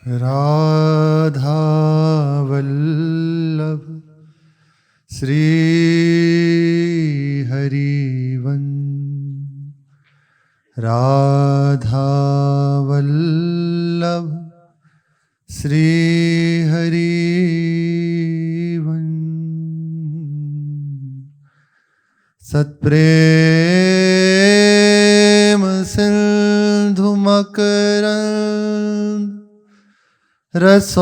राधा वल्लभ श्री हरिवंश। राधा वल्लभ श्री हरिवंश। सत्प्रेम सिंधु मकरंद रसोगधारा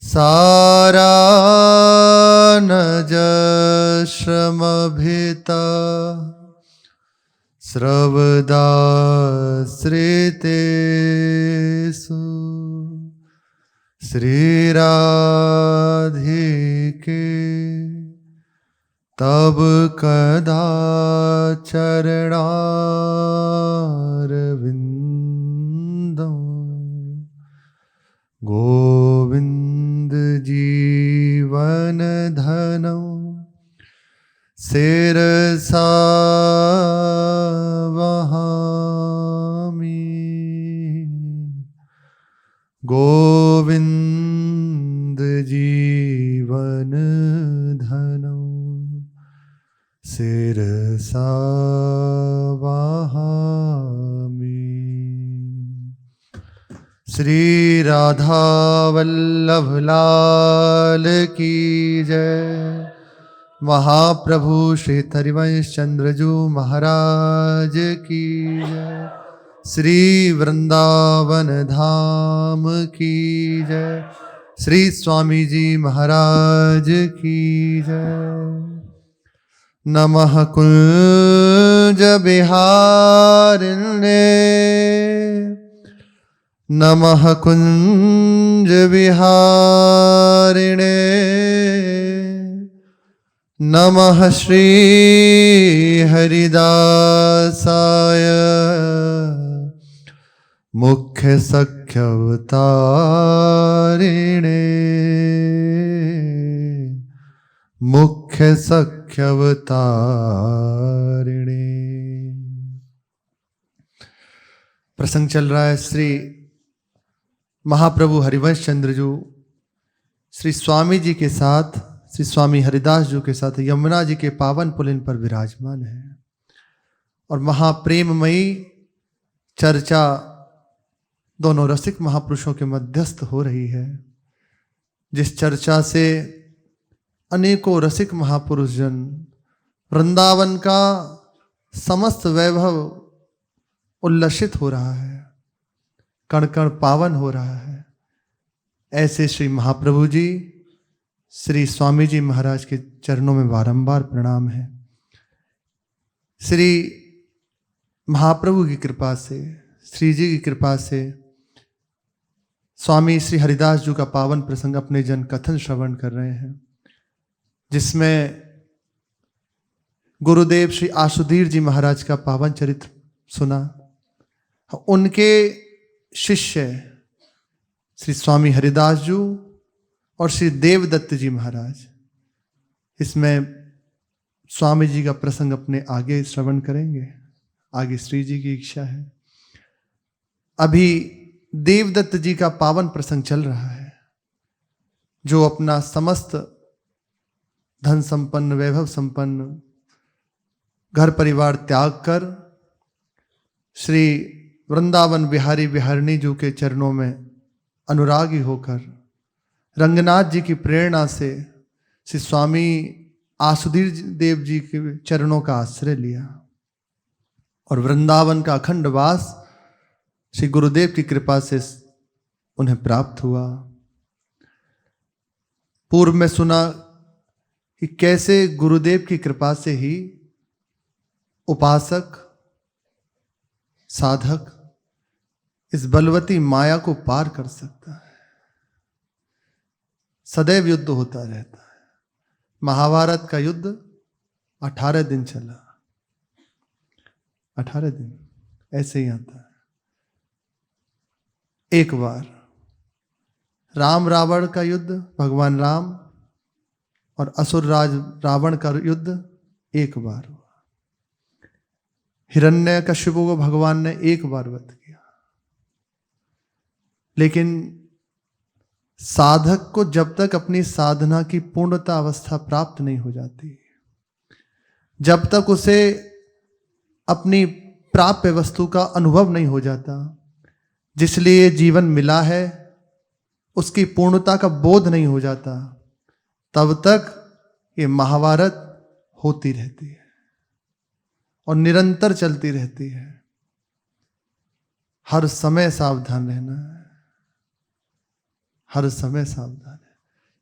सारा नजश्रमभिता स्रवदाश्रितेषु श्रीराधिके तब कदा चरणारविंदम गोविंद जीवन धनम शिरसा वहामि। गोविंद जीवन धनम शिरसा वहामि। श्री राधा वल्लभ लाल की जय। महाप्रभु श्री हरिवंश चंद्रजू महाराज की जय। श्री वृंदावन धाम की जय। श्री स्वामी जी महाराज की जय। नमः कुंज बिहारिणे नमः कुंज बिहारिणे नमः श्री हरिदासाय मुख्य सख्यवतारिणे मुख्य सख्यवतारिणे। प्रसंग चल रहा है श्री महाप्रभु हरिवंश चंद्रजू श्री स्वामी जी के साथ, श्री स्वामी हरिदास जी के साथ यमुना जी के पावन पुलिन पर विराजमान है और महाप्रेममयी चर्चा दोनों रसिक महापुरुषों के मध्यस्थ हो रही है, जिस चर्चा से अनेकों रसिक महापुरुष जन वृंदावन का समस्त वैभव उल्लसित हो रहा है, कण कण पावन हो रहा है। ऐसे श्री महाप्रभु जी श्री स्वामी जी महाराज के चरणों में बारंबार प्रणाम है। श्री महाप्रभु की कृपा से, श्री जी की कृपा से स्वामी श्री हरिदास जी का पावन प्रसंग अपने जन कथन श्रवण कर रहे हैं, जिसमें गुरुदेव श्री आशुधीर जी महाराज का पावन चरित्र सुना। उनके शिष्य श्री स्वामी हरिदास जी और श्री देवदत्त जी महाराज, इसमें स्वामी जी का प्रसंग अपने आगे श्रवण करेंगे। आगे श्री जी की इच्छा है। अभी देवदत्त जी का पावन प्रसंग चल रहा है, जो अपना समस्त धन संपन्न, वैभव संपन्न घर परिवार त्याग कर श्री वृंदावन बिहारी बिहारिणी जी के चरणों में अनुरागी होकर रंगनाथ जी की प्रेरणा से श्री स्वामी आशुधीर देव जी के चरणों का आश्रय लिया और वृंदावन का अखंड वास श्री गुरुदेव की कृपा से उन्हें प्राप्त हुआ। पूर्व में सुना कि कैसे गुरुदेव की कृपा से ही उपासक साधक इस बलवती माया को पार कर सकता है। सदैव युद्ध होता रहता है। महाभारत का युद्ध 18 दिन चला, 18 दिन ऐसे ही आता है। एक बार राम रावण का युद्ध, भगवान राम और असुर राज रावण का युद्ध एक बार हुआ। हिरण्यकशिपु को भगवान ने एक बार वध किया, लेकिन साधक को जब तक अपनी साधना की पूर्णता अवस्था प्राप्त नहीं हो जाती, जब तक उसे अपनी प्राप्य वस्तु का अनुभव नहीं हो जाता, जिस लिए जीवन मिला है उसकी पूर्णता का बोध नहीं हो जाता, तब तक ये महाभारत होती रहती है और निरंतर चलती रहती है। हर समय सावधान रहना है, हर समय सावधान है,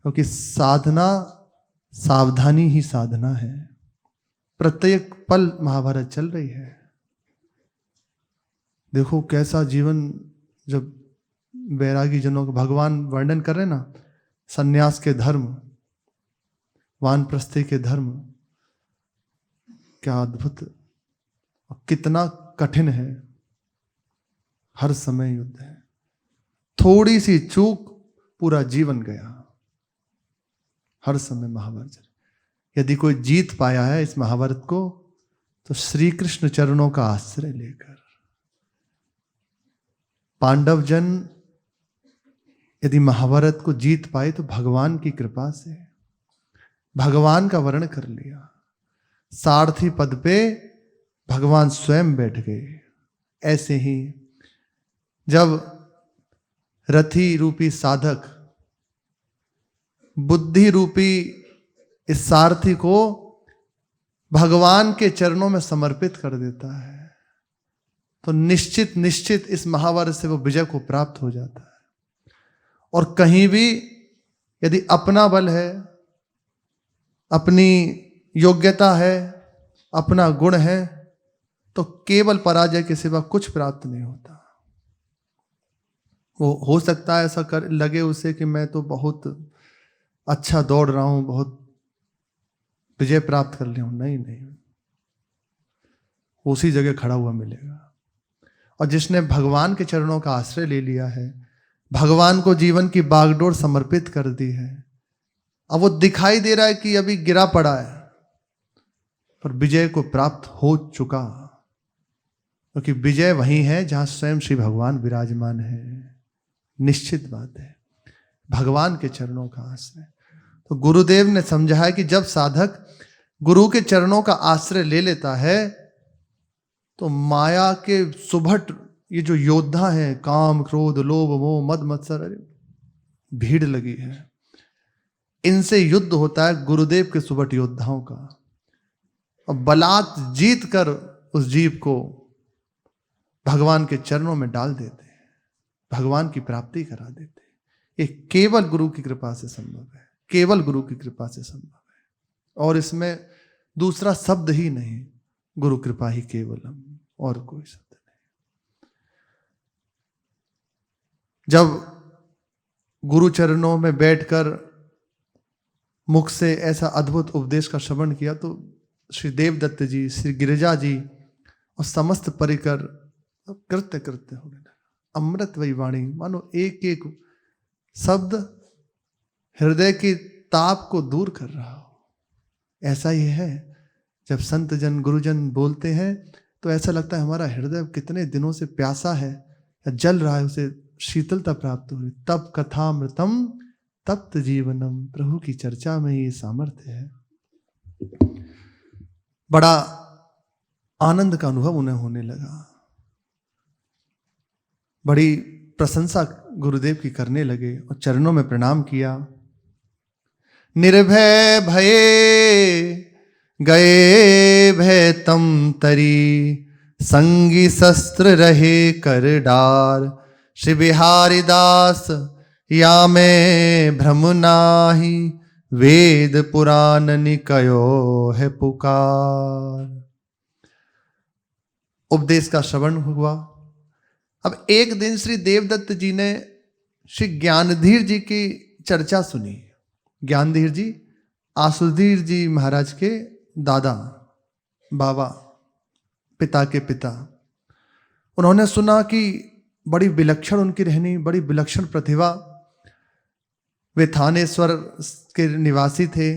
क्योंकि साधना सावधानी ही साधना है। प्रत्येक पल महाभारत चल रही है। देखो कैसा जीवन, जब बैरागी जनों का भगवान वर्णन कर रहे ना, सन्यास के धर्म, वानप्रस्थी के धर्म, क्या अद्भुत और कितना कठिन है। हर समय युद्ध है, थोड़ी सी चूक पूरा जीवन गया। हर समय महाभारत। यदि कोई जीत पाया है इस महाभारत को तो श्री कृष्ण चरणों का आश्रय लेकर। पांडव जन यदि महाभारत को जीत पाए तो भगवान की कृपा से। भगवान का वर्ण कर लिया, सारथी पद पे भगवान स्वयं बैठ गए। ऐसे ही जब रथी रूपी साधक बुद्धि रूपी इस सारथी को भगवान के चरणों में समर्पित कर देता है तो निश्चित इस महाभारत से वो विजय को प्राप्त हो जाता है। और कहीं भी यदि अपना बल है, अपनी योग्यता है, अपना गुण है, तो केवल पराजय के सिवा कुछ प्राप्त नहीं होता। वो हो सकता है ऐसा कर लगे उसे कि मैं तो बहुत अच्छा दौड़ रहा हूं, बहुत विजय प्राप्त कर लिया हूं। नहीं, उसी जगह खड़ा हुआ मिलेगा। और जिसने भगवान के चरणों का आश्रय ले लिया है, भगवान को जीवन की बागडोर समर्पित कर दी है, अब वो दिखाई दे रहा है कि अभी गिरा पड़ा है पर विजय को प्राप्त हो चुका, क्योंकि विजय वही है जहां स्वयं श्री भगवान विराजमान है। निश्चित बात है, भगवान के चरणों का आश्रय। तो गुरुदेव ने समझा है कि जब साधक गुरु के चरणों का आश्रय ले लेता है तो माया के सुभट ये जो योद्धा हैं, काम क्रोध लोभ मोह मद मत्सर, भीड़ लगी है, इनसे युद्ध होता है गुरुदेव के सुभट योद्धाओं का। और बलात् जीत कर उस जीव को भगवान के चरणों में डाल देते हैं, भगवान की प्राप्ति करा देते हैं। ये केवल गुरु की कृपा से संभव है, केवल गुरु की कृपा से संभव है। और इसमें दूसरा शब्द ही नहीं, गुरु कृपा ही केवलम, और कोई शब्द नहीं। जब गुरु चरणों में बैठकर मुख से ऐसा अद्भुत उपदेश का श्रवण किया तो श्री देवदत्त जी, श्री गिरिजा जी और समस्त परिकर कृत्य हो गए। अमृत वही वाणी, मानो एक एक शब्द हृदय की ताप को दूर कर रहा हो। ऐसा ही है, जब संत जन गुरुजन बोलते हैं तो ऐसा लगता है हमारा हृदय कितने दिनों से प्यासा है या जल रहा है, उसे शीतलता प्राप्त हो रही। तब कथामृतम तप्त जीवनम, प्रभु की चर्चा में ये सामर्थ्य है। बड़ा आनंद का अनुभव उन्हें होने लगा, बड़ी प्रशंसा गुरुदेव की करने लगे और चरणों में प्रणाम किया। निर्भय भये गए भय तम तरी, संगी शस्त्र रहे कर डार। श्री बिहारी दास या मैं भ्रम नाही, वेद पुराण निकयो है पुकार। उपदेश का श्रवण हुआ। अब एक दिन श्री देवदत्त जी ने श्री ज्ञानधीर जी की चर्चा सुनी। ज्ञानधीर जी आसुधीर जी महाराज के दादा, बाबा, पिता के पिता। उन्होंने सुना कि बड़ी विलक्षण उनकी रहनी, बड़ी विलक्षण प्रतिभा। वे थानेश्वर के निवासी थे,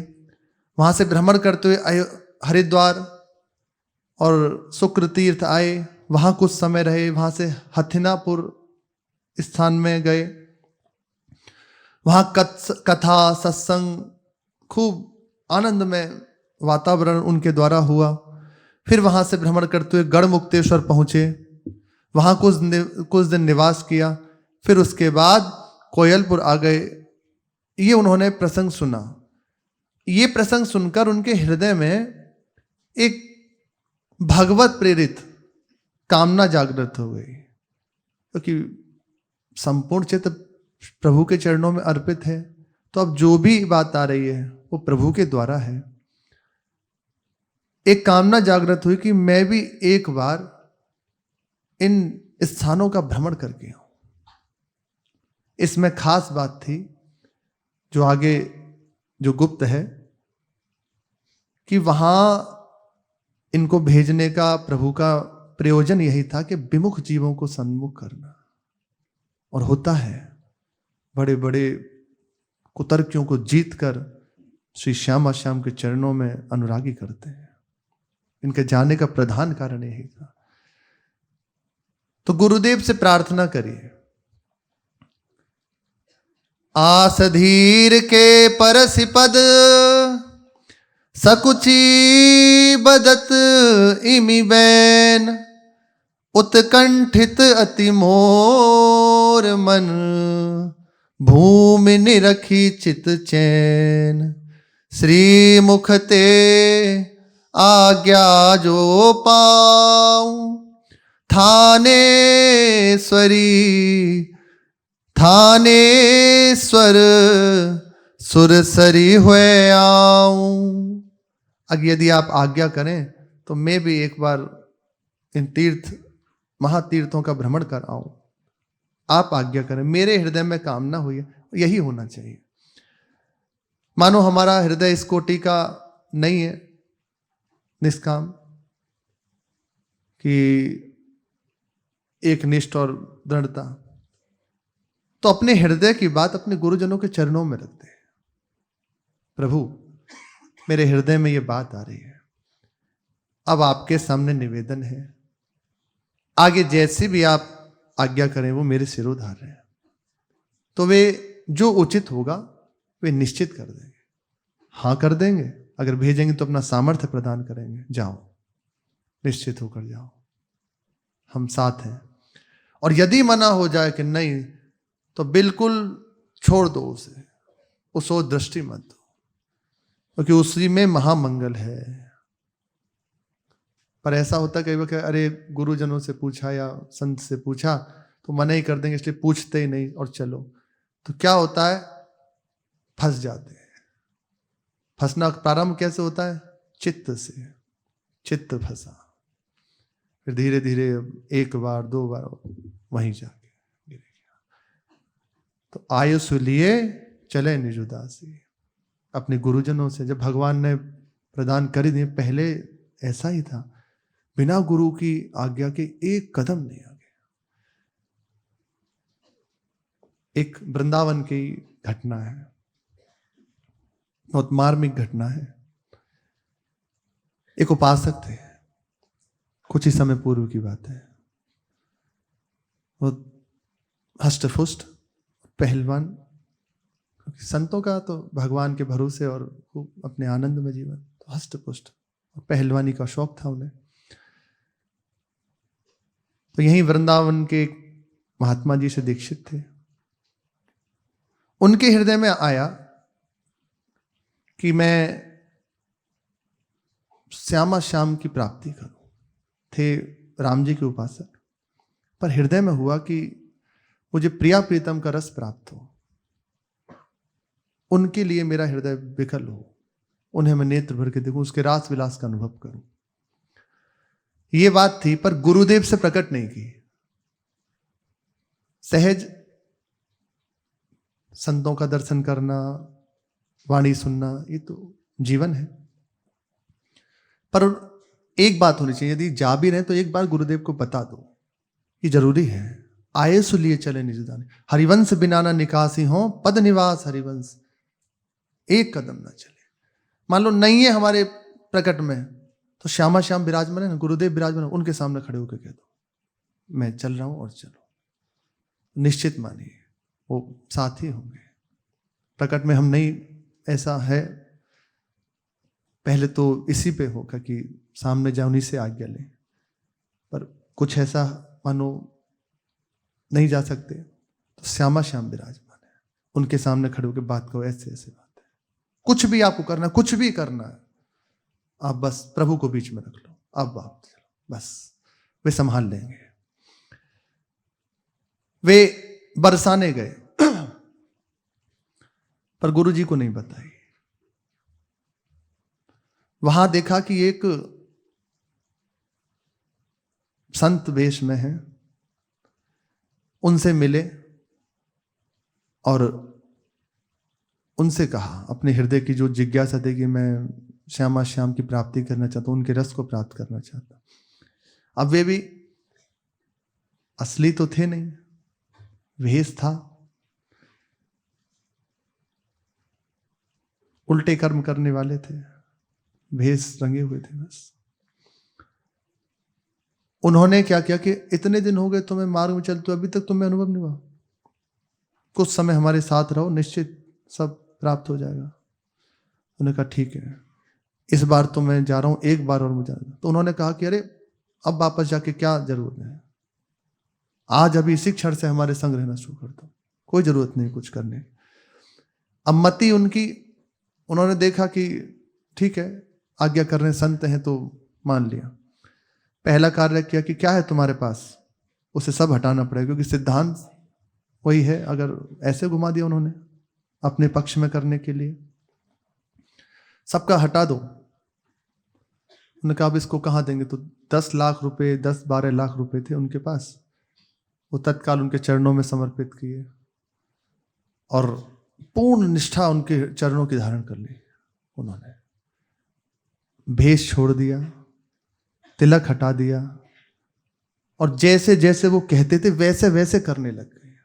वहां से भ्रमण करते हुए हरिद्वार और शुक्र तीर्थ आए, वहाँ कुछ समय रहे, वहाँ से हथिनापुर स्थान में गए, वहाँ कथा सत्संग खूब आनंदमय वातावरण उनके द्वारा हुआ। फिर वहाँ से भ्रमण करते हुए गढ़मुक्तेश्वर पहुँचे, वहाँ कुछ दिन निवास किया। फिर उसके बाद कोयलपुर आ गए। ये उन्होंने प्रसंग सुना। ये प्रसंग सुनकर उनके हृदय में एक भगवत प्रेरित कामना जागृत हो गई, क्योंकि संपूर्ण चित्त प्रभु के चरणों में अर्पित है। तो अब जो भी बात आ रही है वो प्रभु के द्वारा है। एक कामना जागृत हुई कि मैं भी एक बार इन स्थानों का भ्रमण करके आऊं। इसमें खास बात थी जो आगे जो गुप्त है, कि वहां इनको भेजने का प्रभु का प्रयोजन यही था कि विमुख जीवों को सन्मुख करना। और होता है, बड़े बड़े कुतर्कियों को जीतकर श्री श्यामा श्याम के चरणों में अनुरागी करते हैं। इनके जाने का प्रधान कारण यही था। तो गुरुदेव से प्रार्थना करिए, आस धीर के परसि पद सकुची बदत इमि बैन, उत्कंठित अति मोर मन, भूमि निरखी चित चैन। श्री मुख ते आज्ञा जो पाऊं, थानेश्वर सुरसरी हुए आऊं। अगर यदि आप आज्ञा करें तो मैं भी एक बार इन महातीर्थों का भ्रमण कर आऊं। आप आज्ञा करें, मेरे हृदय में कामना हुई है, यही होना चाहिए। मानो हमारा हृदय इस कोटि का नहीं है, निष्काम, कि एक निष्ठ और दृढ़ता, तो अपने हृदय की बात अपने गुरुजनों के चरणों में रखते हैं। प्रभु, मेरे हृदय में ये बात आ रही है, अब आपके सामने निवेदन है, आगे जैसे भी आप आज्ञा करें वो मेरे सिरोधार है। तो वे जो उचित होगा वे निश्चित कर देंगे, हाँ कर देंगे। अगर भेजेंगे तो अपना सामर्थ्य प्रदान करेंगे, जाओ, निश्चित होकर जाओ, हम साथ हैं। और यदि मना हो जाए कि नहीं, तो बिल्कुल छोड़ दो उसे, उस ओर दृष्टि मत दो, क्योंकि उसी में महामंगल है। पर ऐसा होता कई बार, अरे गुरुजनों से पूछा या संत से पूछा तो मना ही कर देंगे, इसलिए पूछते ही नहीं और चलो। तो क्या होता है, फंस जाते हैं। फंसना प्रारंभ कैसे होता है, चित्त से। चित्त फंसा, फिर धीरे धीरे एक बार दो बार वहीं जाके गिर गया। तो आयुष लिए चले निज उदासी। अपने गुरुजनों से जब भगवान ने प्रदान कर दिए, पहले ऐसा ही था, बिना गुरु की आज्ञा के एक कदम नहीं आगे। एक वृंदावन की घटना है, बहुत मार्मिक घटना है। एक उपासक थे, कुछ ही समय पूर्व की बात है। वो हष्टपुष्ट पहलवान, संतों का तो भगवान के भरोसे और अपने आनंद में जीवन, तो हष्टपुष्ट पहलवानी का शौक था उन्हें। तो यहीं वृंदावन के महात्मा जी से दीक्षित थे। उनके हृदय में आया कि मैं श्यामा श्याम की प्राप्ति करूं। थे राम जी के उपासक, पर हृदय में हुआ कि मुझे प्रिया प्रीतम का रस प्राप्त हो, उनके लिए मेरा हृदय विकल हो, उन्हें मैं नेत्र भर के देखूं, उसके रास विलास का अनुभव करूं। ये बात थी, पर गुरुदेव से प्रकट नहीं की। सहज संतों का दर्शन करना, वाणी सुनना, ये तो जीवन है। पर एक बात होनी चाहिए, यदि जा भी रहे तो एक बार गुरुदेव को बता दो, ये जरूरी है। आये सो लिए चले निज दाने, हरिवंश बिना ना निकासी हो, पद निवास हरिवंश। एक कदम ना चले। मान लो नहीं है हमारे प्रकट में, तो श्यामा श्याम विराजमान है ना, गुरुदेव विराजमान है, उनके सामने खड़े होकर कह दो मैं चल रहा हूं और चलो, निश्चित मानिए वो साथ ही होंगे। प्रकट में हम नहीं, ऐसा है, पहले तो इसी पे होगा कि सामने जाओ, उन्हीं से आज्ञा लें, पर कुछ ऐसा मानो नहीं जा सकते तो श्यामा श्याम विराजमान है, उनके सामने खड़े होकर बात करो, ऐसे ऐसे बात है, कुछ भी आपको करना, कुछ भी करना है, आप बस प्रभु को बीच में रख लो, अब आप बस वे संभाल लेंगे। वे बरसाने गए पर गुरु जी को नहीं बताई। वहां देखा कि एक संत वेश में है, उनसे मिले और उनसे कहा अपने हृदय की जो जिज्ञासा थी कि मैं श्यामा श्याम की प्राप्ति करना चाहता हूं, उनके रस को प्राप्त करना चाहता हूं। अब वे भी असली तो थे नहीं, वेश था, उल्टे कर्म करने वाले थे, भेष रंगे हुए थे बस। उन्होंने क्या किया कि इतने दिन हो गए तुम्हें मार्ग में चलते, अभी तक तुम्हें अनुभव नहीं हुआ, कुछ समय हमारे साथ रहो, निश्चित सब प्राप्त हो जाएगा। उन्होंने कहा ठीक है, इस बार तो मैं जा रहा हूं, एक बार और मुझे जाना। तो उन्होंने कहा कि अरे अब वापस जाके क्या जरूरत है, आज अभी इसी क्षण से हमारे संग रहना शुरू कर दो, कोई जरूरत नहीं कुछ करने की। अब मति उनकी, उन्होंने देखा कि ठीक है आज्ञा कर रहे संत हैं तो मान लिया। पहला कार्य किया कि क्या है तुम्हारे पास, उसे सब हटाना पड़ेगा, क्योंकि सिद्धांत वही है। अगर ऐसे घुमा दिया उन्होंने अपने पक्ष में करने के लिए, सबका हटा दो। उन्होंने कहा अब इसको कहाँ देंगे, तो 10 लाख रुपए, 10-12 लाख रुपए थे उनके पास, वो तत्काल उनके चरणों में समर्पित किए और पूर्ण निष्ठा उनके चरणों की धारण कर ली। उन्होंने भेष छोड़ दिया, तिलक हटा दिया, और जैसे जैसे वो कहते थे वैसे वैसे करने लग गए।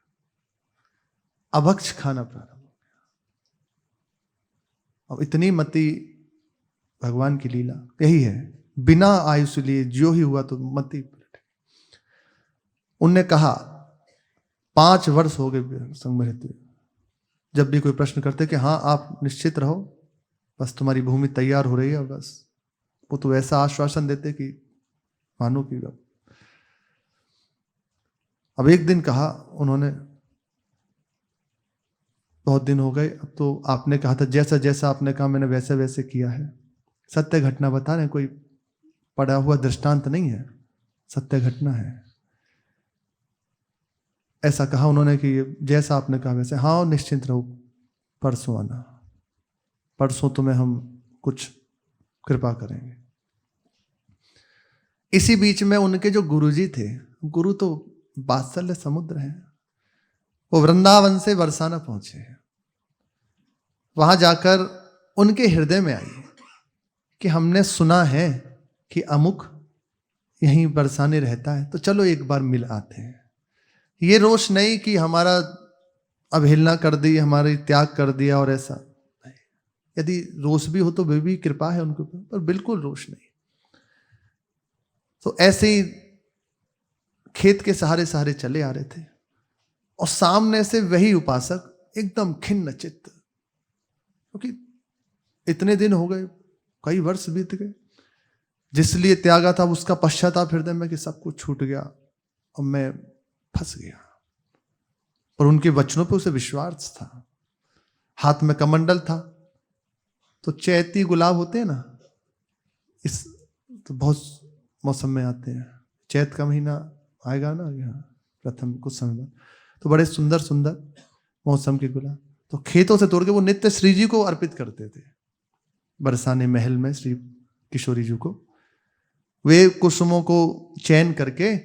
अभक्ष खाना प्रारंभ हो गया। अब इतनी मति, भगवान की लीला यही है, बिना आयुष लिए जो ही हुआ तो मति पलट। उनने कहा 5 वर्ष हो गए संग में रहते, जब भी कोई प्रश्न करते कि हाँ आप निश्चित रहो, बस तुम्हारी भूमि तैयार हो रही है, बस वो तो ऐसा आश्वासन देते कि मानो कि अब एक दिन कहा उन्होंने, बहुत दिन हो गए, अब तो आपने कहा था जैसा जैसा आपने कहा मैंने वैसे वैसे किया है, सत्य घटना बता रहे, कोई पड़ा हुआ दृष्टांत नहीं है, सत्य घटना है। ऐसा कहा उन्होंने कि जैसा आपने कहा वैसे। हाँ निश्चिंत रहो, परसों आना, परसों तुम्हें हम कुछ कृपा करेंगे। इसी बीच में उनके जो गुरुजी थे, गुरु तो वात्सल्य समुद्र हैं, वो वृंदावन से बरसाना पहुंचे। वहां जाकर उनके हृदय में आई कि हमने सुना है कि अमुक यहीं बरसाने रहता है, तो चलो एक बार मिल आते हैं। ये रोष नहीं कि हमारा अवहेलना कर दी, हमारी त्याग कर दिया और ऐसा, यदि रोष भी हो तो वे भी कृपा है उनके ऊपर, पर बिल्कुल रोष नहीं। तो ऐसे ही खेत के सहारे सहारे चले आ रहे थे और सामने से वही उपासक एकदम खिन्न चित्त, क्योंकि इतने दिन हो गए, कई वर्ष बीत गए, जिसलिए त्यागा था उसका पश्चाताप हृदय में कि सब कुछ छूट गया और मैं फंस गया। पर उनके वचनों पे उसे विश्वास था। हाथ में कमंडल था, तो चैती गुलाब होते हैं ना, इस तो बहुत मौसम में आते हैं, चैत का महीना आएगा ना यहाँ प्रथम कुछ समय बाद, तो बड़े सुंदर सुंदर मौसम के गुलाब तो खेतों से तोड़ के वो नित्य श्री जी को अर्पित करते थे। बरसाने महल में श्री किशोरी जी को वे कुसुमों को चयन करके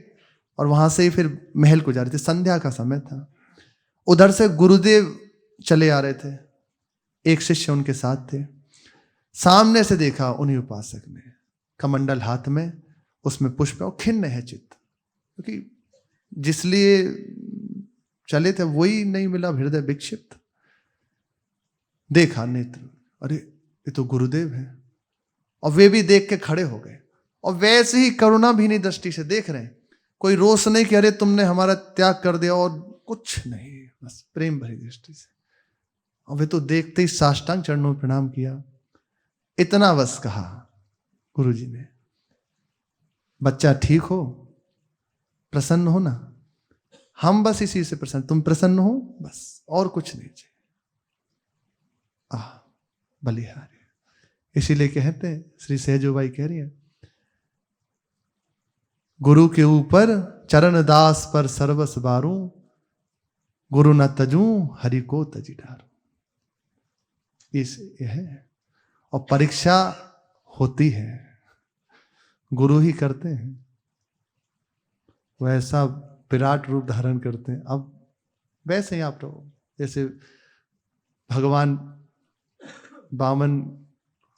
और वहां से ही फिर महल को जा रहे थे। संध्या का समय था, उधर से गुरुदेव चले आ रहे थे, एक शिष्य उनके साथ थे। सामने से देखा उन्हीं उपासक ने कमंडल हाथ में, उसमें पुष्प और खिन्न है चित्त, क्योंकि जिसलिए चले थे वही नहीं मिला, हृदय विक्षिप्त। देखा नेत्र, अरे ये तो गुरुदेव है, और वे भी देख के खड़े हो गए, और वैसे ही करुणा भी नहीं दृष्टि से देख रहे हैं। कोई रोष नहीं कि अरे तुमने हमारा त्याग कर दिया, और कुछ नहीं, बस प्रेम भरी दृष्टि से। और वे तो देखते ही साष्टांग चरणों में प्रणाम किया। इतना बस कहा गुरुजी ने, बच्चा ठीक हो, प्रसन्न हो ना, हम बस इसी से प्रसन्न, तुम प्रसन्न हो बस, और कुछ नहीं चाहिए। बलिहारी। इसीलिए कहते हैं, श्री सहजोबाई कह रही है, गुरु के ऊपर चरण दास पर सर्वस बारू, गुरु न तजू हरि को तजी डारू। ये है। और परीक्षा होती है, गुरु ही करते हैं, वैसा विराट रूप धारण करते हैं। अब वैसे ही आप रहो, जैसे भगवान वामन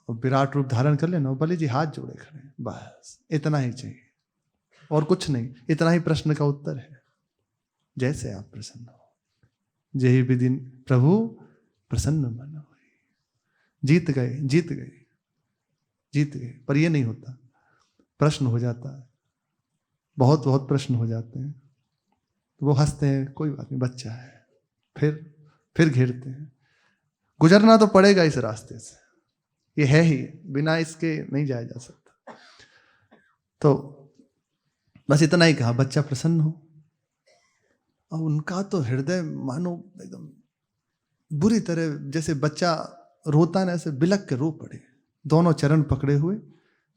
विराट रूप धारण कर लेना, बलि जी हाथ जोड़े खड़े, बस इतना ही चाहिए, और कुछ नहीं। इतना ही प्रश्न का उत्तर है, जैसे आप प्रसन्न हो। जय विधि प्रभु प्रसन्न मन हो। जीत गए, जीत गए, जीत गए। पर ये नहीं होता, प्रश्न हो जाता है, बहुत बहुत प्रश्न हो जाते हैं। वो हंसते हैं, कोई बात नहीं, बच्चा है, फिर घेरते हैं। गुजरना तो पड़ेगा इस रास्ते से, ये है ही, बिना इसके नहीं जाया जा सकता। तो बस इतना ही कहा, बच्चा प्रसन्न हो। और उनका तो हृदय मानो एकदम बुरी तरह, जैसे बच्चा रोता ना, ऐसे बिलक के रो पड़े। दोनों चरण पकड़े हुए,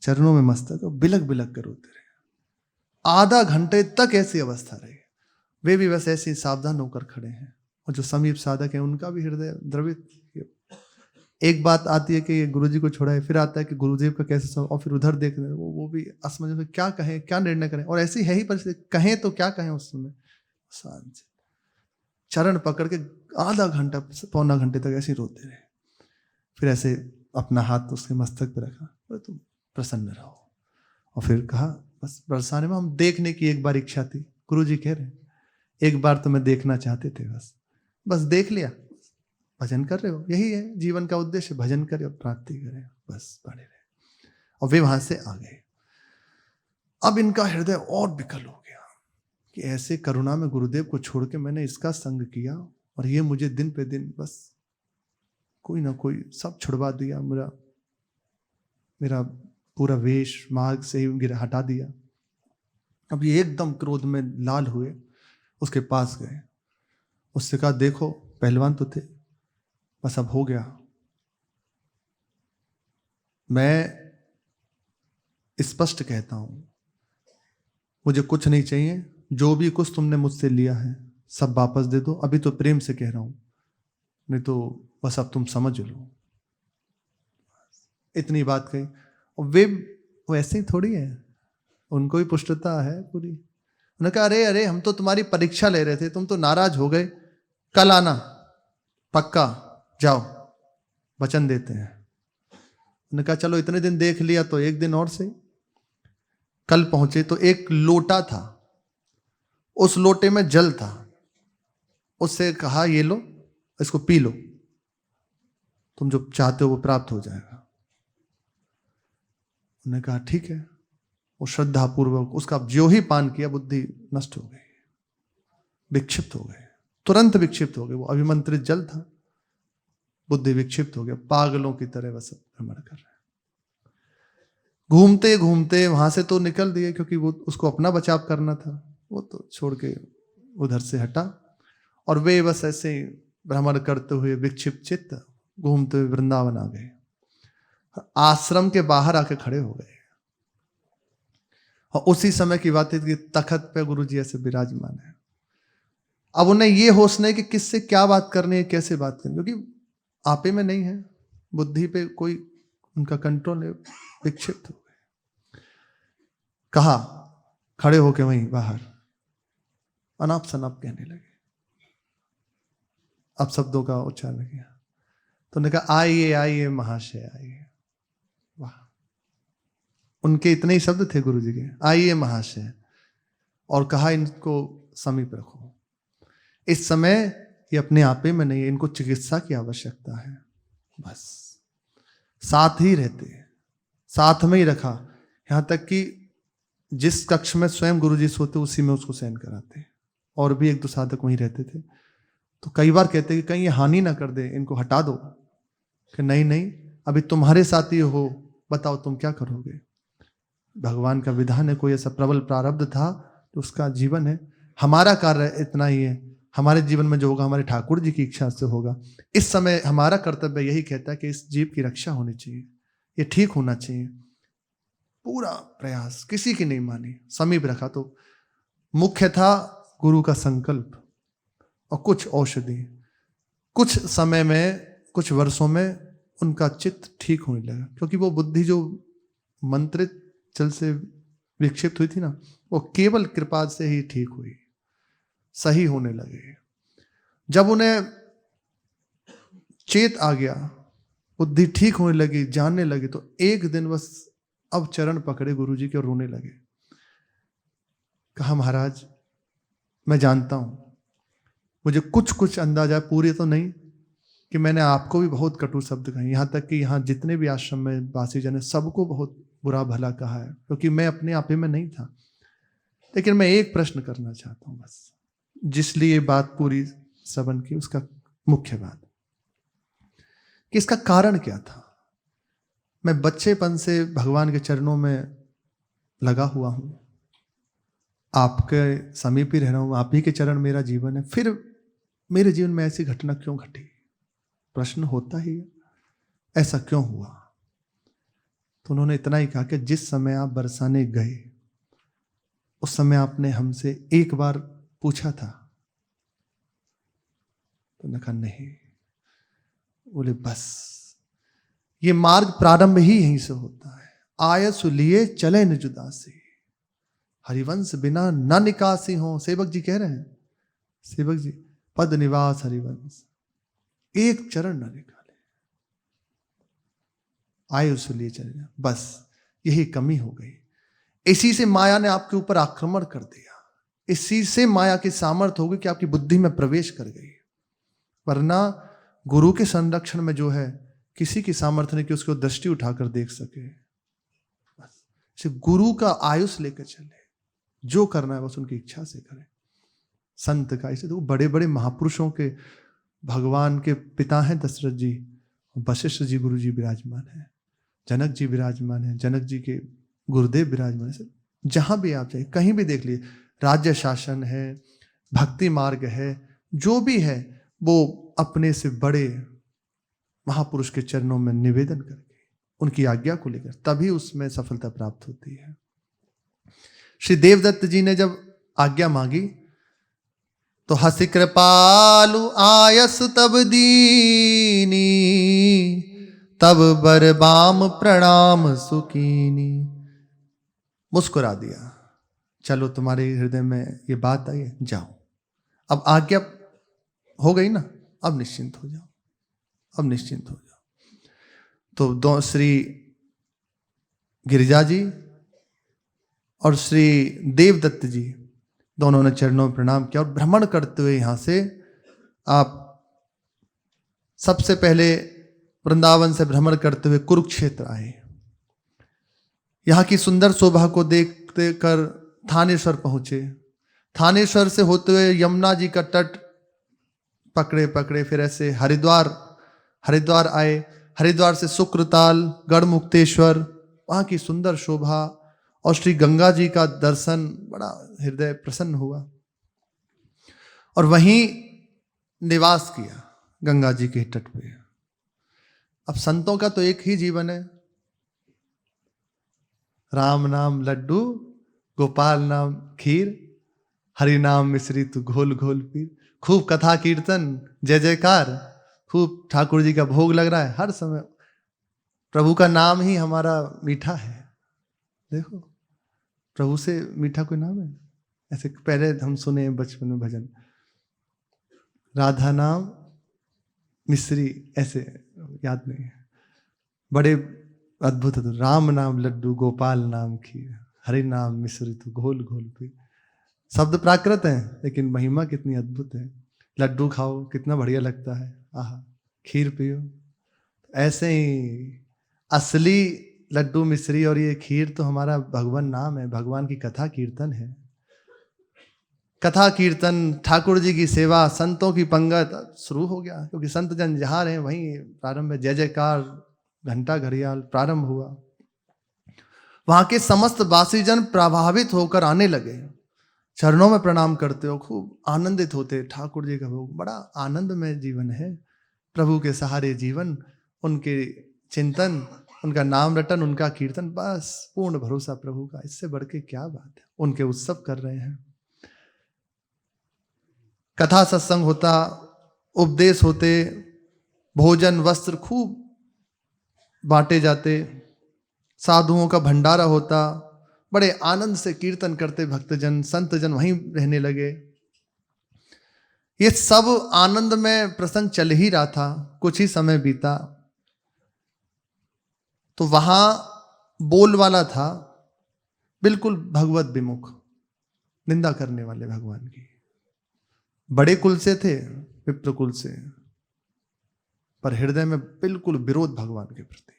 चरणों में मस्तक, और बिलक बिलक के रोते रहे। आधा घंटे तक ऐसी अवस्था रही। वे भी बस ऐसे सावधान होकर खड़े हैं, और जो समीप साधक है उनका भी हृदय द्रवित। एक बात आती है कि ये गुरुजी को छोड़ा है, फिर आता है कि गुरुदेव का कैसे सब, और फिर उधर देख रहे हैं, वो भी असमंजस में, क्या कहें, क्या निर्णय करें। और ऐसी है ही परिस्थिति, कहें तो क्या कहें उस समय। शांत चरण पकड़ के आधा घंटा, पौना घंटे तक ऐसे रोते रहे। फिर ऐसे अपना हाथ उसके मस्तक पर रखा, तो तुम प्रसन्न रहो। और फिर कहा, बस बरसाने में हम देखने की एक बार इच्छा थी। गुरुजी कह रहे, एक बार तो मैं देखना चाहते थे, बस देख लिया। भजन कर रहे हो, यही है जीवन का उद्देश्य, भजन करे और प्राप्ति करे, बस पड़े रहे। और वे वहां से आ गए। अब इनका हृदय और विकल हो गया कि ऐसे करुणा में गुरुदेव को छोड़ के मैंने इसका संग किया, और ये मुझे दिन पे दिन बस कोई ना कोई सब छुड़वा दिया, मेरा पूरा वेश मार्ग से ही गिरा, हटा दिया। अब ये एकदम क्रोध में लाल हुए, उसके पास गए, उससे कहा, देखो पहलवान तो थे, बस अब हो गया, मैं स्पष्ट कहता हूं, मुझे कुछ नहीं चाहिए, जो भी कुछ तुमने मुझसे लिया है सब वापस दे दो। अभी तो प्रेम से कह रहा हूं, नहीं तो बस अब तुम समझ लो। इतनी बात कही। और वे वैसे ही थोड़ी है, उनको भी पुष्टता है पूरी। उन्होंने कहा, अरे अरे, हम तो तुम्हारी परीक्षा ले रहे थे, तुम तो नाराज हो गए, कल आना पक्का, जाओ वचन देते हैं। उन्होंने कहा, चलो इतने दिन देख लिया तो एक दिन और सही। कल पहुंचे तो एक लोटा था, उस लोटे में जल था। उससे कहा, ये लो, इसको पी लो, तुम जो चाहते हो वो प्राप्त हो जाएगा। उन्होंने कहा, ठीक है। वो श्रद्धा पूर्वक उसका जो ही पान किया, बुद्धि नष्ट हो गई, विक्षिप्त हो गए, तुरंत विक्षिप्त हो गए। वो अभिमंत्रित जल था, बुद्धि विक्षिप्त हो गया, पागलों की तरह बस भ्रमण कर रहे। घूमते घूमते वहां से तो निकल दिए, क्योंकि वो उसको अपना बचाव करना था, वो तो छोड़ के उधर से हटा। और वे बस ऐसे भ्रमण करते हुए विक्षिप्त चित्त घूमते हुए वृंदावन आ गए। आश्रम के बाहर आके खड़े हो गए। और उसी समय की बात है कि तखत पे गुरुजी ऐसे विराजमान है। अब उन्हें ये होश नहीं कि किससे क्या बात करनी है, कैसे बात करनी, क्योंकि आपे में नहीं है, बुद्धि पे कोई उनका कंट्रोल है, विक्षिप्त हो गए। कहा, खड़े होके वहीं बाहर अनाप शनाप कहने लगे। अब शब्दों का उच्चारण किया तो उन्होंने कहा, आइए आइए महाशय आइए। वाह, उनके इतने ही शब्द थे गुरु जी के, आइए महाशय। और कहा, इनको समीप रखो, इस समय ये अपने आपे में नहीं है, इनको चिकित्सा की आवश्यकता है। बस साथ ही रहते, साथ में ही रखा, यहाँ तक कि जिस कक्ष में स्वयं गुरुजी सोते उसी में उसको शयन कराते। और भी एक दो साधक वहीं रहते थे। तो कई बार कहते कि कहीं ये हानि ना कर दे, इनको हटा दो। कि नहीं नहीं, अभी तुम्हारे साथ ही हो, बताओ तुम क्या करोगे। भगवान का विधान है, कोई ऐसा प्रबल प्रारब्ध था तो उसका जीवन है। हमारा कार्य इतना ही है, हमारे जीवन में जो होगा हमारे ठाकुर जी की इच्छा से होगा। इस समय हमारा कर्तव्य यही कहता है कि इस जीव की रक्षा होनी चाहिए, ये ठीक होना चाहिए। पूरा प्रयास, किसी की नहीं मानी, समीप रखा। तो मुख्य था गुरु का संकल्प और कुछ औषधि। कुछ समय में, कुछ वर्षों में उनका चित्त ठीक होने लगा, क्योंकि वो बुद्धि जो मंत्रित जल से विक्षिप्त हुई थी ना, वो केवल कृपा से ही ठीक हुई, सही होने लगे। जब उन्हें चेत आ गया, बुद्धि ठीक होने लगी, जानने लगे, तो एक दिन बस अब चरण पकड़े गुरुजी के और रोने लगे। कहा महाराज मैं जानता हूं, मुझे कुछ कुछ अंदाजा, पूरी तो नहीं, कि मैंने आपको भी बहुत कटु शब्द कहे, यहां तक कि यहां जितने भी आश्रम में वासी जन है सबको बहुत बुरा भला कहा है, क्योंकि मैं अपने आप ही में नहीं था। लेकिन मैं एक प्रश्न करना चाहता हूं बस, जिसलिए बात पूरी श्रवण की, उसका मुख्य बात कि इसका कारण क्या था। मैं बच्चेपन से भगवान के चरणों में लगा हुआ हूं, आपके समीप ही रह रहा हूं, आप ही के चरण मेरा जीवन है, फिर मेरे जीवन में ऐसी घटना क्यों घटी। प्रश्न होता ही है, ऐसा क्यों हुआ। तो उन्होंने इतना ही कहा कि जिस समय आप बरसाने गए उस समय आपने हमसे एक बार पूछा था। तो उन्होंने कहा नहीं। बोले बस ये मार्ग प्रारंभ ही यहीं से होता है। आयसु लिए चले न जुदासी, हरिवंश बिना न निकासी हो। सेवक जी कह रहे हैं, सेवक जी पद निवास हरिवंश, एक चरण न निकाले, आयुष लिए चले जाए। बस यही कमी हो गई। इसी से माया ने आपके ऊपर आक्रमण कर दिया, इसी से माया की सामर्थ्य हो गई कि आपकी बुद्धि में प्रवेश कर गई। वरना गुरु के संरक्षण में जो है, किसी की सामर्थ्य नहीं कि उसको दृष्टि उठाकर देख सके। बस गुरु का आयुष लेकर चले, जो करना है बस उनकी इच्छा से करें। संत का इसे तो बड़े बड़े महापुरुषों के, भगवान के पिता हैं दशरथ जी, वशिष्ठ जी गुरु जी विराजमान है, जनक जी विराजमान है, जनक जी के गुरुदेव विराजमान है। जहां भी आप जाइए, कहीं भी देख लिए, राज्य शासन है, भक्ति मार्ग है, जो भी है, वो अपने से बड़े महापुरुष के चरणों में निवेदन करके उनकी आज्ञा को लेकर तभी उसमें सफलता प्राप्त होती है। श्री देवदत्त जी ने जब आज्ञा मांगी तो हसि कृपालु आयस तब दीनी, तब बरबाम प्रणाम सुकीनी। मुस्कुरा दिया, चलो तुम्हारे हृदय में ये बात आई है, जाओ, अब आज्ञा हो गई ना, अब निश्चिंत हो जाओ, अब निश्चिंत हो जाओ। तो दो श्री गिरिजा जी और श्री देवदत्त जी दोनों ने चरणों में प्रणाम किया और भ्रमण करते हुए यहां से आप सबसे पहले वृंदावन से भ्रमण करते हुए कुरुक्षेत्र आए। यहां की सुंदर शोभा को देखते कर थानेश्वर पहुंचे। थानेश्वर से होते हुए यमुना जी का तट पकड़े फिर ऐसे हरिद्वार आए। हरिद्वार से शुक्रताल, गढ़मुक्तेश्वर, वहां की सुंदर शोभा और श्री गंगा जी का दर्शन, बड़ा हृदय प्रसन्न हुआ और वहीं निवास किया गंगा जी के तट पे। अब संतों का तो एक ही जीवन है, राम नाम लड्डू, गोपाल नाम खीर, हरि नाम मिश्री तू घोल घोल पीर। खूब कथा कीर्तन, जय जयकार, खूब ठाकुर जी का भोग लग रहा है हर समय। प्रभु का नाम ही हमारा मीठा है। देखो प्रभु से मीठा कोई नाम है? ऐसे पहले हम सुने बचपन में भजन, राधा नाम मिश्री, ऐसे याद नहीं है, बड़े अद्भुत अद्भुत। राम नाम लड्डू, गोपाल नाम खीर, हरि नाम मिश्री तू घोल घोल पीर। शब्द प्राकृत हैं लेकिन महिमा कितनी अद्भुत है। लड्डू खाओ कितना बढ़िया लगता है, आहा, खीर पियो। ऐसे ही असली लड्डू मिश्री और ये खीर तो हमारा भगवान नाम है, भगवान की कथा कीर्तन है। कथा कीर्तन, ठाकुर जी की सेवा, संतों की पंगत शुरू हो गया, क्योंकि संत जन जहाँ रहे वहीं प्रारंभ है। जय जयकार, घंटा घड़ियाल प्रारंभ हुआ। वहां के समस्त वासीजन प्रभावित होकर आने लगे, चरणों में प्रणाम करते हो, खूब आनंदित होते। ठाकुर जी का भोग बड़ा आनंदमय जीवन है, प्रभु के सहारे जीवन, उनके चिंतन, उनका नाम रटन, उनका कीर्तन, बस पूर्ण भरोसा प्रभु का। इससे बढ़ के क्या बात है। उनके उत्सव कर रहे हैं, कथा सत्संग होता, उपदेश होते, भोजन वस्त्र खूब बांटे जाते, साधुओं का भंडारा होता, बड़े आनंद से कीर्तन करते भक्तजन, संतजन वहीं रहने लगे। ये सब आनंद में प्रसंग चल ही रहा था। कुछ ही समय बीता तो वहां बोल वाला था, बिल्कुल भगवत विमुख, निंदा करने वाले भगवान की। बड़े कुल से थे, विप्र कुल से, पर हृदय में बिल्कुल विरोध भगवान के प्रति।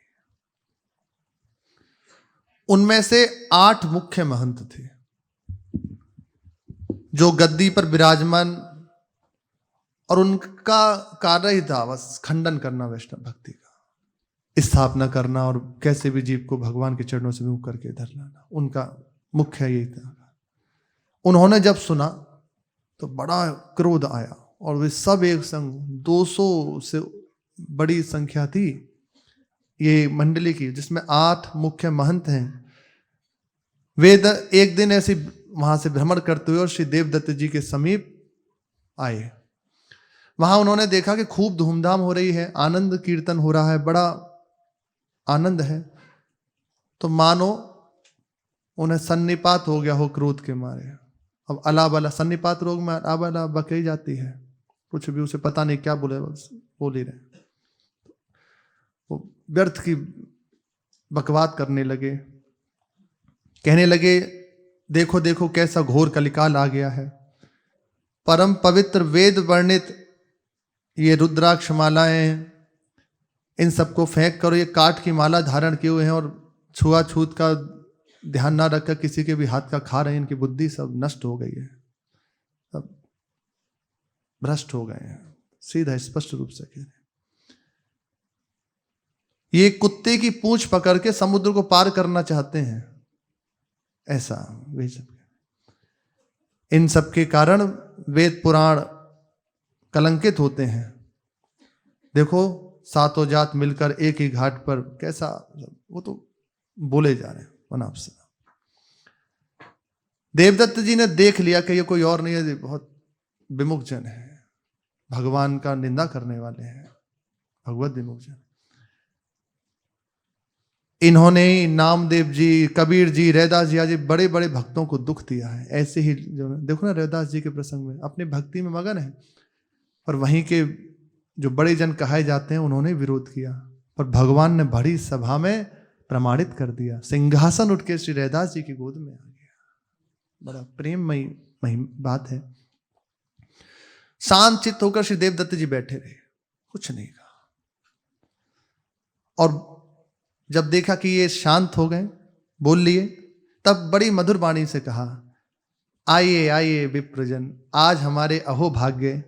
उनमें से 8 मुख्य महंत थे जो गद्दी पर विराजमान, और उनका कार्य ही था बस खंडन करना वैष्णव भक्ति का, स्थापना करना और कैसे भी जीव को भगवान के चरणों से मुख करके इधर लाना। उनका मुख्य यही था। उन्होंने जब सुना तो बड़ा क्रोध आया, और वे सब एक संग, 200 से बड़ी संख्या थी ये मंडली की, जिसमें 8 मुख्य महंत हैं। वे एक दिन ऐसे वहां से भ्रमण करते हुए और श्री देवदत्त जी के समीप आए। वहां उन्होंने देखा कि खूब धूमधाम हो रही है, आनंद कीर्तन हो रहा है, बड़ा आनंद है। तो मानो उन्हें सन्निपात हो गया हो क्रोध के मारे। अब अला बला, सन्निपात रोग में अला बकई जाती है, कुछ भी उसे पता नहीं क्या बोले, बोल ही रहे। वो व्यर्थ की बकवाद करने लगे, कहने लगे देखो देखो कैसा घोर कलिकाल आ गया है। परम पवित्र वेद वर्णित ये रुद्राक्ष मालाएं, इन सबको फेंक करो। ये काठ की माला धारण किए हुए हैं और छुआछूत का ध्यान ना रखकर किसी के भी हाथ का खा रहे हैं। इनकी बुद्धि सब नष्ट हो गई है, सब भ्रष्ट हो गए हैं, सीधा स्पष्ट रूप से कह रहे हैं। ये कुत्ते की पूंछ पकड़ के समुद्र को पार करना चाहते हैं, ऐसा वे सब। इन सब के कारण वेद पुराण कलंकित होते हैं। देखो सातों जात मिलकर एक ही घाट पर कैसा, वो तो बोले जा रहे हैं वनाप से। देवदत्त जी ने देख लिया कि ये कोई और नहीं है, बहुत विमुख जन है, भगवान का निंदा करने वाले हैं, भगवत विमुख जन। इन्होंने नामदेव जी, कबीर जी, रैदास जी आदि बड़े बड़े भक्तों को दुख दिया है। ऐसे ही जो देखो ना, रैदास जी के प्रसंग में अपने भक्ति में मगन है, और वहीं के जो बड़े जन कहे जाते हैं उन्होंने विरोध किया, पर भगवान ने बड़ी सभा में प्रमाणित कर दिया। सिंहासन उठ के श्री रैदास जी की गोद में आ गया। बड़ा प्रेममयी बात है। शांत चित्त होकर श्री देवदत्त जी बैठे रहे, कुछ नहीं कहा। और जब देखा कि ये शांत हो गए, बोल लिए, तब बड़ी मधुर वाणी से कहा, आइए आइए विप्रजन, आज हमारे अहो भाग्य,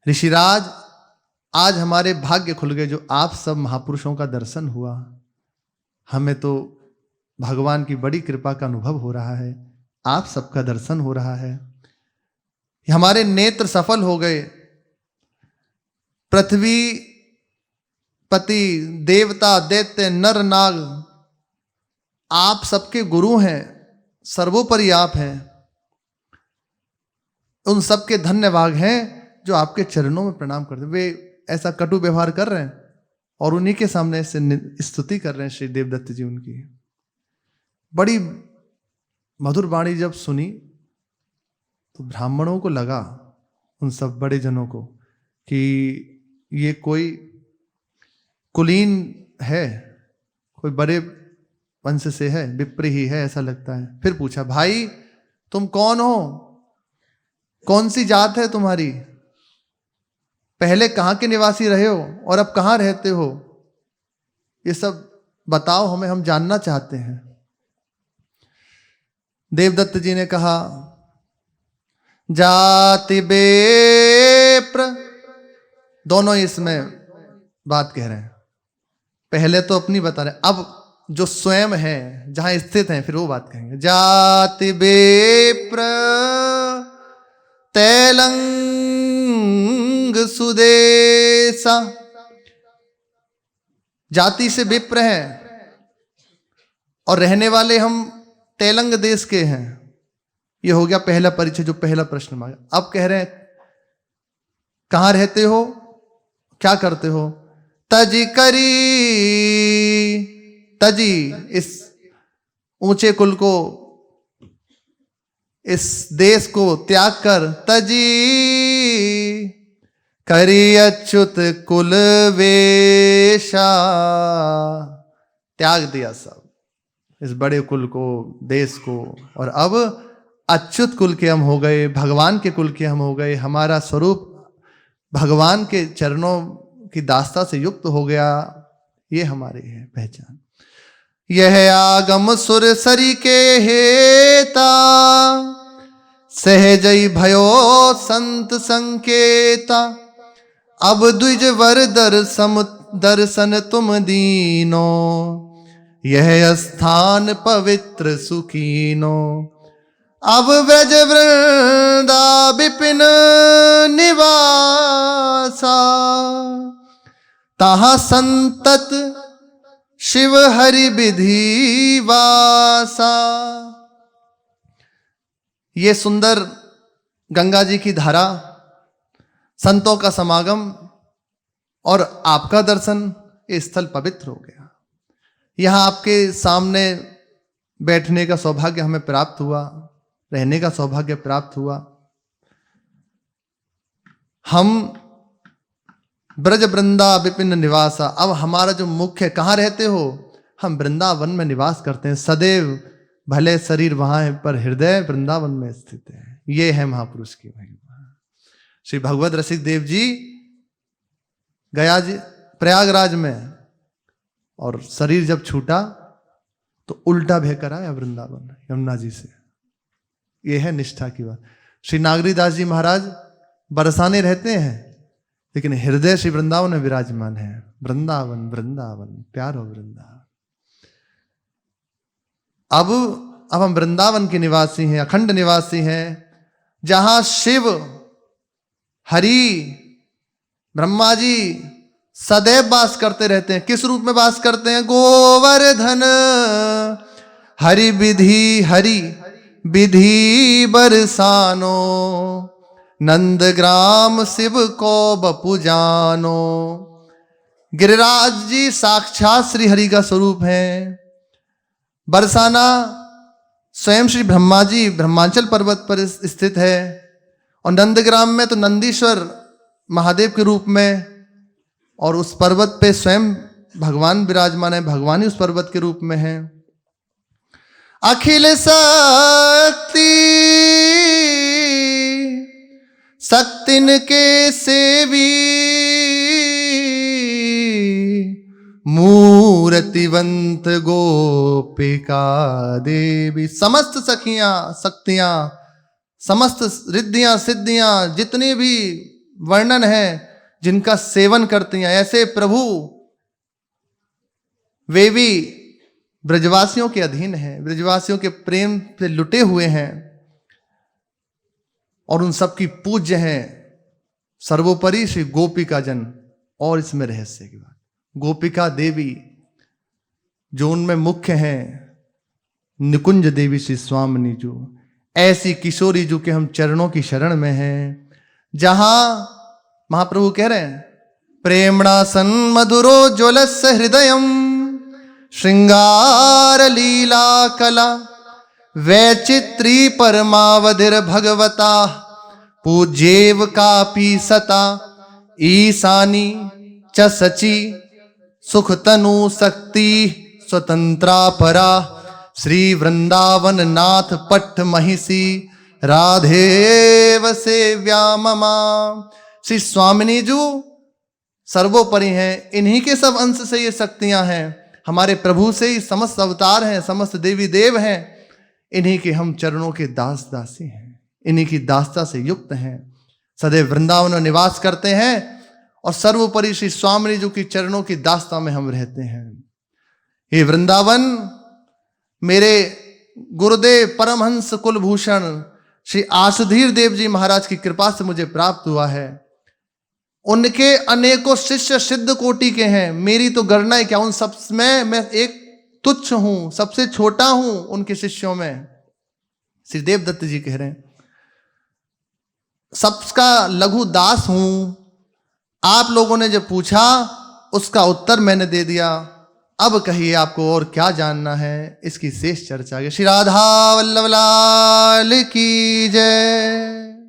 ऋषिराज आज हमारे भाग्य खुल गए जो आप सब महापुरुषों का दर्शन हुआ। हमें तो भगवान की बड़ी कृपा का अनुभव हो रहा है, आप सबका दर्शन हो रहा है, हमारे नेत्र सफल हो गए। पृथ्वी पति, देवता, दैत्य, नर नाग, आप सबके गुरु हैं, सर्वोपरि आप हैं। उन सबके धन्यवाद हैं जो आपके चरणों में प्रणाम करते। वे ऐसा कटु व्यवहार कर रहे हैं और उन्हीं के सामने से स्तुति कर रहे हैं श्री देवदत्त जी। उनकी बड़ी मधुर वाणी जब सुनी तो ब्राह्मणों को लगा, उन सब बड़े जनों को, कि ये कोई कुलीन है, कोई बड़े वंश से है, विप्र ही है, ऐसा लगता है। फिर पूछा, भाई तुम कौन हो, कौन सी जात है तुम्हारी, पहले कहाँ के निवासी रहे हो और अब कहाँ रहते हो? ये सब बताओ हमें, हम जानना चाहते हैं। देवदत्त जी ने कहा, जाति बेप्र, दोनों इसमें बात कह रहे हैं। पहले तो अपनी बता रहे, अब जो स्वयं है, जहां स्थित हैं, फिर वो बात कहेंगे। जाति बेप्र तैलंग सुदेशा, जाति से विप्र है और रहने वाले हम तेलंग देश के हैं। ये हो गया पहला परिचय, जो पहला प्रश्न मांगा। अब कह रहे हैं कहां रहते हो, क्या करते हो। तजी करी, तजी इस ऊंचे कुल को, इस देश को त्याग कर, तजी करी अच्युत कुल वेशा, त्याग दिया सब, इस बड़े कुल को, देश को, और अब अच्युत कुल के हम हो गए, भगवान के कुल के हम हो गए। हमारा स्वरूप भगवान के चरणों की दास्ता से युक्त हो गया। ये हमारी है पहचान। यह आगम सुर सरी के हेता, सहजई भयो संत संकेता। अब द्विज वर दर्शन तुम दीनो, यह स्थान पवित्र सुखीनो। अब व्रज वृंदा विपिन निवासा, तहाँ संतत शिव हरि विधि वासा। ये सुंदर गंगा जी की धारा, संतों का समागम और आपका दर्शन, ये स्थल पवित्र हो गया। यहाँ आपके सामने बैठने का सौभाग्य हमें प्राप्त हुआ, रहने का सौभाग्य प्राप्त हुआ। हम ब्रज वृंदा विपिन निवासा, अब हमारा जो मुख्य, कहाँ रहते हो, हम वृंदावन में निवास करते हैं सदैव। भले शरीर वहां है पर हृदय वृंदावन में स्थित है। ये है महापुरुष की महिमा। श्री भगवत रसिक देव जी गया जी प्रयागराज में, और शरीर जब छूटा तो उल्टा बहकर आया वृंदावन यमुना जी से। यह है निष्ठा की बात। श्री नागरीदास जी महाराज बरसाने रहते हैं, लेकिन हृदय श्री वृंदावन में विराजमान है। वृंदावन वृंदावन, प्यार हो वृंदावन। अब हम वृंदावन के निवासी हैं, अखंड निवासी हैं, जहां शिव हरि ब्रह्मा जी सदैव वास करते रहते हैं। किस रूप में वास करते हैं? गोवर्धन हरि विधि बरसानो, नंदग्राम शिव को बपु जानो। गिरिराज जी साक्षात श्री हरि का स्वरूप है। बरसाना स्वयं श्री ब्रह्मा जी ब्रह्मांचल पर्वत पर स्थित है, और नंदग्राम में तो नंदीश्वर महादेव के रूप में, और उस पर्वत पे स्वयं भगवान विराजमान है, भगवान ही उस पर्वत के रूप में है। अखिल शक्ति शक्तिन के सेवी, मूर्तिवंत गोपिका देवी। समस्त सखियां शक्तियां, समस्त रिद्धियां सिद्धियां, जितनी भी वर्णन है, जिनका सेवन करती हैं, ऐसे प्रभु वे भी ब्रजवासियों के अधीन हैं, ब्रजवासियों के प्रेम से लुटे हुए हैं, और उन सब की पूज्य हैं। सर्वोपरि श्री गोपिका जन। और इसमें रहस्य की बात, गोपिका देवी जो उनमें मुख्य हैं, निकुंज देवी श्री स्वामिनी जू, ऐसी किशोरी जो के हम चरणों की शरण में हैं, जहां महाप्रभु कह रहे हैं, प्रेमणा सन मधुरो ज्वलस्य हृदयम, श्रृंगार लीला कला, वैचित्री परमावधिर भगवता, पूज्येव कापी सता, ईशानी च सची, सुख तनु शक्ति स्वतंत्रा परा, श्री वृंदावन नाथ पट्ट महिषी, राधेव सेव्या ममा। श्री स्वामिनी जू सर्वोपरि हैं, इन्हीं के सब अंश से ये शक्तियां हैं। हमारे प्रभु से ही समस्त अवतार हैं, समस्त देवी देव हैं। इन्हीं के हम चरणों के दास दासी हैं, इन्हीं की दासता से युक्त हैं, सदैव वृंदावन में निवास करते हैं और सर्वोपरि श्री स्वामी जी की चरणों की दासता में हम रहते हैं। ये वृंदावन मेरे गुरुदेव परमहंस कुलभूषण श्री आशुधीर देव जी महाराज की कृपा से मुझे प्राप्त हुआ है। उनके अनेकों शिष्य सिद्ध कोटि के हैं, मेरी तो गणना है क्या, उन सब में मैं एक तुच्छ हूं, सबसे छोटा हूं उनके शिष्यों में। श्री देवदत्त जी कह रहे हैं सबका लघु दास हूं। आप लोगों ने जो पूछा उसका उत्तर मैंने दे दिया, अब कहिए आपको और क्या जानना है, इसकी शेष चर्चा। श्री राधा वल्लभ लाल की जय।